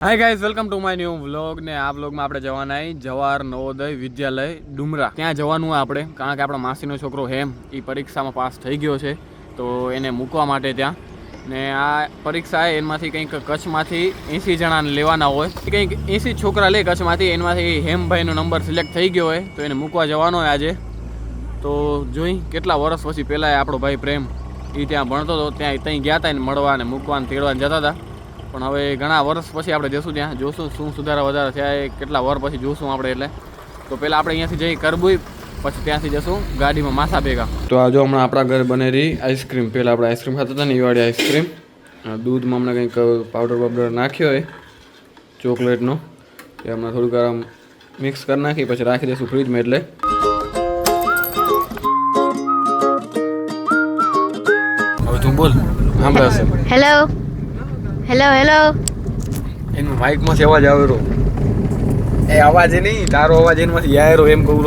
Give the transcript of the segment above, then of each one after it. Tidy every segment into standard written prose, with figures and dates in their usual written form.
Hi guys, welcome to my new vlog. ને આ વ્લોગમાં આપણે જવાના જવાહર નવોદય વિદ્યાલય ડુમરા. ત્યાં જવાનું આપણે, કારણ કે આપણા માસીનો છોકરો હેમ એ પરીક્ષામાં પાસ થઈ ગયો છે, તો એને મૂકવા માટે ત્યાં. ને આ પરીક્ષા એમાંથી કંઈક કચ્છમાંથી 80 જણાને લેવાના હોય, કંઈક 80 છોકરા લે કચ્છમાંથી. એમાંથી હેમભાઈનો નંબર સિલેક્ટ થઈ ગયો હોય, તો એને મૂકવા જવાનો હોય આજે. તો જોઈ કેટલા વર્ષ પછી પહેલાં આપણો ભાઈ પ્રેમ એ ત્યાં ભણતો હતો, ત્યાં ગયા હતા ને મળવા ને મૂકવાને તેડવાને જતા હતા. પણ હવે ઘણા વર્ષ પછી આપણે જઈશું, ત્યાં જોશું શું સુધારા વધારા થયા એ કેટલા વર્ષ પછી જોશું આપણે. એટલે તો પહેલાં આપણે અહીંયાથી જઈ કરબુઈ, પછી ત્યાંથી જશું ગાડીમાં માસા ભેગા. તો આ જો હમણાં આપણા ઘરે બનેલી આઈસ્ક્રીમ, પહેલાં આપણે આઈસ્ક્રીમ ખાતા હતા ને એ વાળી આઈસ્ક્રીમ. દૂધમાં હમણાં કંઈક પાવડર નાખ્યો હોય ચોકલેટનો, એ હમણાં થોડુંક આરામ મિક્સ કરી નાખી પછી રાખી દઈશું ફ્રીજમાં. એટલે હવે તું બોલ, સાંભળાશે. Hello hello hello. એનું માઇકમાંથી અવાજ આવેલો, એ અવાજ નહીં, તારો અવાજ એમાંથી આવેલો એમ કહું.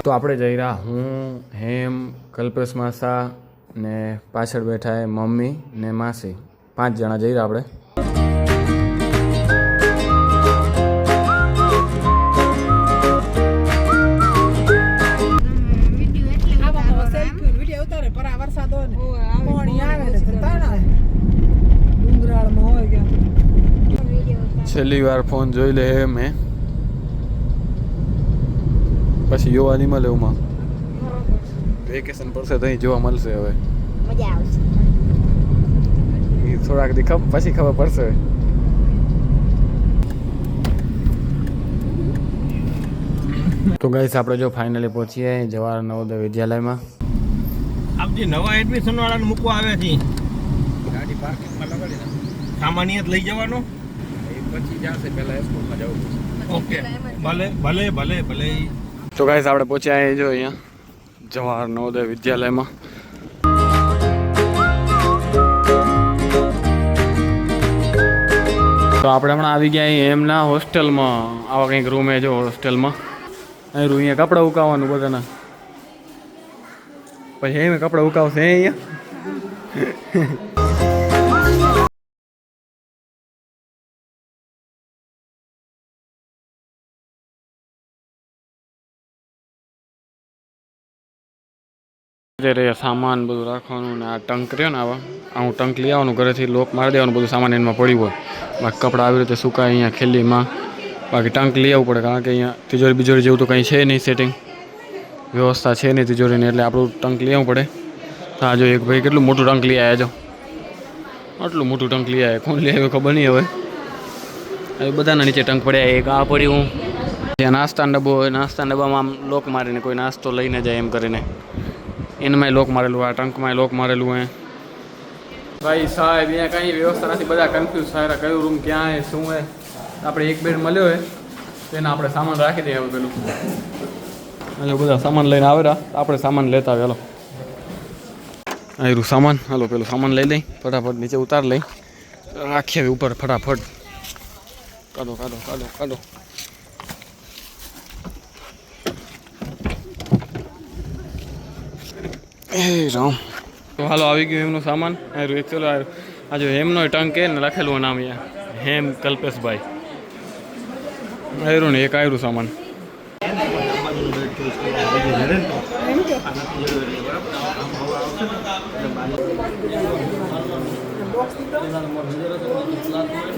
તો આપણે જઈ રહ્યા, હું, હેમ, કલ્પેશ માસા ને પાછળ બેઠા મમ્મી ને માસી, 5 જણા જઈ રહ્યા આપણે. છેલ્લી વાર ફોન જોઈ લે મેં, પછી જોવા નહીં મળે. ઉમાં વેકેશન પડશે તો અહીં જોવા મળશે. હવે મજા આવશે, એ થોડાક દી પછી ખબર પડશે. તો ગાઈસ આપણે જો ફાઇનલી પહોંચીએ જવાહર નવોદય વિદ્યાલયમાં. આપ જે નવા એડમિશન વાળાને મૂકવા આવ્યા છે, ગાડી પાર્કિંગમાં લગાડી દે, સામાન્ય લઈ જવાનો, પછી જશે પહેલા સ્કૂલમાં જવું પડશે. ઓકે, ભલે ભલે ભલે ભલે. તો ગાઈસ આપણે પહોંચ્યા જો અહીંયા જવાહર નવોદય વિદ્યાલયમાં. તો આપણે હમણાં આવી ગયા એમના હોસ્ટેલમાં. આવા કંઈક રૂમ જો હોસ્ટેલમાં. અહીં અહીંયા કપડાં ઉકાવવાનું બધાના, પછી એમ કપડાં ઉકાવશે અહીંયા. સામાન બધું રાખવાનું ને આ ટંક રહ્યો ને, આવા હું ટંક લઈ આવવાનું ઘરેથી, લોક મારી દેવાનું, બધું સામાન એમાં પડ્યું હોય. બાકી કપડાં આવી રીતે સુકાય અહીંયા ખેલીમાં. બાકી ટંક લઈ આવવું પડે, કારણ કે અહીંયા તિજોરી બિજોરી જેવું તો કંઈ છે નહીં, સેટિંગ વ્યવસ્થા છે નહીં તિજોરીને, એટલે આપણું ટંક લઈ આવવું પડે. હા જો એક ભાઈ કેટલું મોટું ટંક લઈ આવ્યા, જો આટલું મોટું ટંક લઈ આવ્યા. કોણ લઈ આવ્યું ખબર નહીં. હવે બધાના નીચે ટંક પડ્યા. એક આ પડ્યું, ત્યાં નાસ્તાનો ડબ્બો હોય, નાસ્તાના ડબ્બામાં આમ લોક મારીને કોઈ નાસ્તો લઈને જાય એમ કરીને એનામાં લોક મારેલું, આ ટંકમાં લોક મારેલું હે. ભાઈ સાહેબ અહીંયા કંઈ વ્યવસ્થા નથી, બધા કન્ફ્યુઝ થાય કયું રૂમ ક્યાં હે શું હે. આપણે એક બેડ મળ્યો હોય તેના આપણે સામાન રાખી દઈએ. હવે પેલું બધા સામાન લઈને આવેલા, આપણે સામાન લેતા આવે. હાલો આવ્યું સામાન, હાલો પેલું સામાન લઈ લઈ, ફટાફટ નીચે ઉતાર લઈ, રાખીએ ઉપર ફટાફટ. કાઢો કાઢો કાઢો કાઢો. એ રામ. તો હાલો આવી ગયું એમનું સામાન. એકચ્યુઅલ આ જો હેમનો ટંક કે ને લખેલું નામ અહીંયા, હેમ કલ્પેશભાઈ આવ્યું ને. એક આવ્યું સામાન.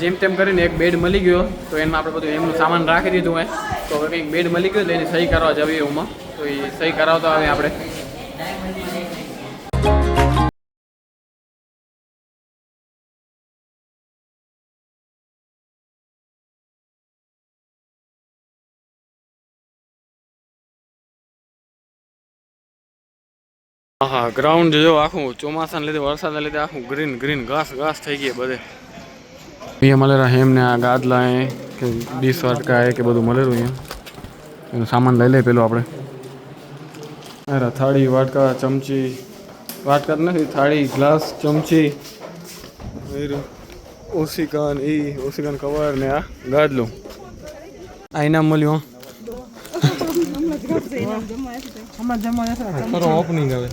જેમ તેમ કરીને એક બેડ મળી ગયો, તો એમાં આપણે બધું એમનું સામાન રાખી દીધું હોય. તો હવે કંઈક બેડ મળી ગયો તો એની સહી કરવા જઈએ એમાં, તો એ સહી કરાવતા આવે આપણે. હા, ગ્રાઉન્ડ જો આખું ચોમાસાને લીધે, વરસાદના લીધે આખું ગ્રીન ગ્રીન ઘાસ ઘાસ થઈ ગઈ બધે. અહીંયા મળેલા હેમને આ ગાદલા કે ડીશ વાટકા કે બધું મળેલું અહીંયા. એનું સામાન લઈ લઈએ પેલું આપણે. અરે થાળી વાટકા ચમચી, વાટકા નથી, થાળી ગ્લાસ ચમચી, ઓસિકન કવર ને આ ગાદલું. આ ઇનામ મળ્યું કરો ઓપનિંગ હવે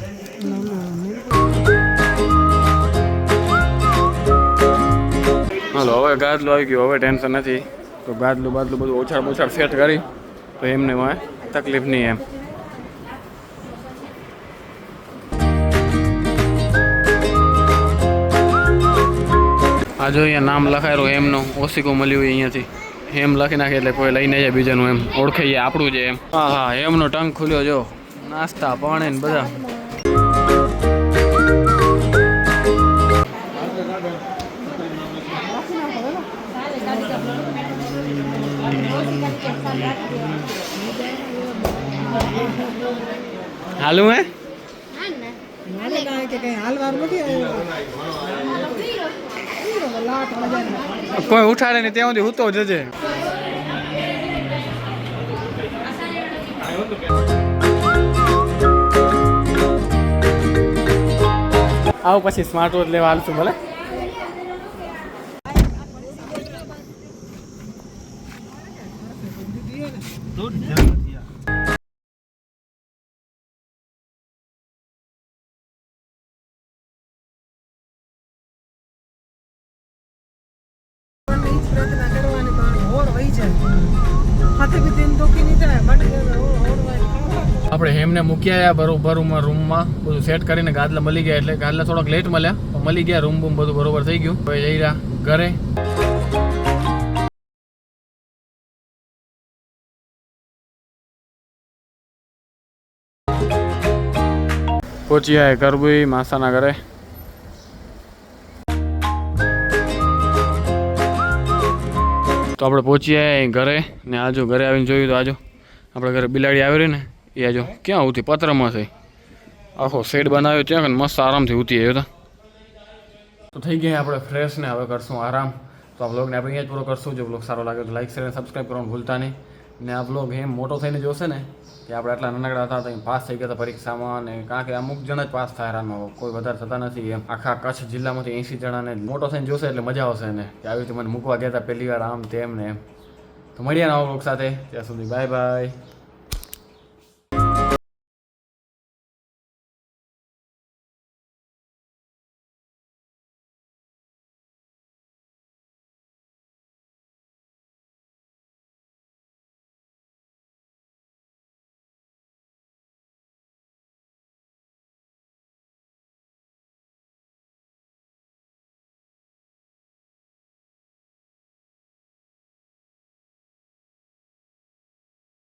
હાલો હવે ગાદલું આવી ગયું હવે ટેન્શન નથી તો ગાદલું બાદલું બધું ઓછાડ સેટ કરી તો એમને તકલીફ નહીં એમ આ જો અહીંયા નામ લખાયેલું હેમનું ઓશિકો મળ્યું હોય અહીંયાથી હેમ લખી નાખે એટલે કોઈ લઈને જાય બીજાનું એમ ઓળખાઈ જાય આપણું છે એમ હા હા હેમનો ટંક ખુલ્યો જો નાસ્તા પાણી ને બધા હાલું હે કોઈ ઉઠાડે ને ત્યાં સુધી હું તો જજે આવું પછી સ્માર્ટ વોચ લેવા હાલશું ભલે આપણે હેમને મૂકી આવ્યા બરોબર રૂમમાં બધું સેટ કરીને ગાદલા મળી ગયા એટલે ગાદલા થોડાક લેટ મળ્યા પણ મળી ગયા રૂમ બૂમ બધું બરોબર થઈ ગયું હવે જઈ રહ્યા ઘરે પહોંચી આવ્યા કરબી માસાના ઘરે તો આપણે પહોંચી આવ્યા ઘરે ને આજો ઘરે આવીને જોયું તો આજો આપણે ઘરે બિલાડી આવી રહી ને એ આજો ક્યાં ઉતી પતરામાં છે આખો શેડ બનાવ્યો ત્યાં મસ્ત આરામથી ઉતી આવ્યો તો થઈ ગયા આપણે ફ્રેશ ને હવે કરશું આરામ તો આ બ્લોગને આપણે અહીંયા જ પૂરો કરશું જો બ્લોગ સારો લાગે તો લાઈક શેર અને સબસ્ક્રાઈબ કરવાનું ભૂલતા નહીં ને આ બ્લોગ એમ મોટો થઈને જોશે ને કે આપણે આટલા નાનકડા હતા તો પાસ થઈ ગયા હતા પરીક્ષામાં ને કારણ કે અમુક જણા જ પાસ થાય રાનમાં કોઈ વધારે થતા નથી એમ આખા કચ્છ જિલ્લામાંથી 80 જણાને મોટો થઈને જોશે એટલે મજા આવશે ને કે આવી રીતે મને મૂકવા ગયા હતા પહેલી વાર આમ તેમ ને એમ તો મળીએ નવા બ્લોગ સાથે ત્યાં સુધી બાય બાય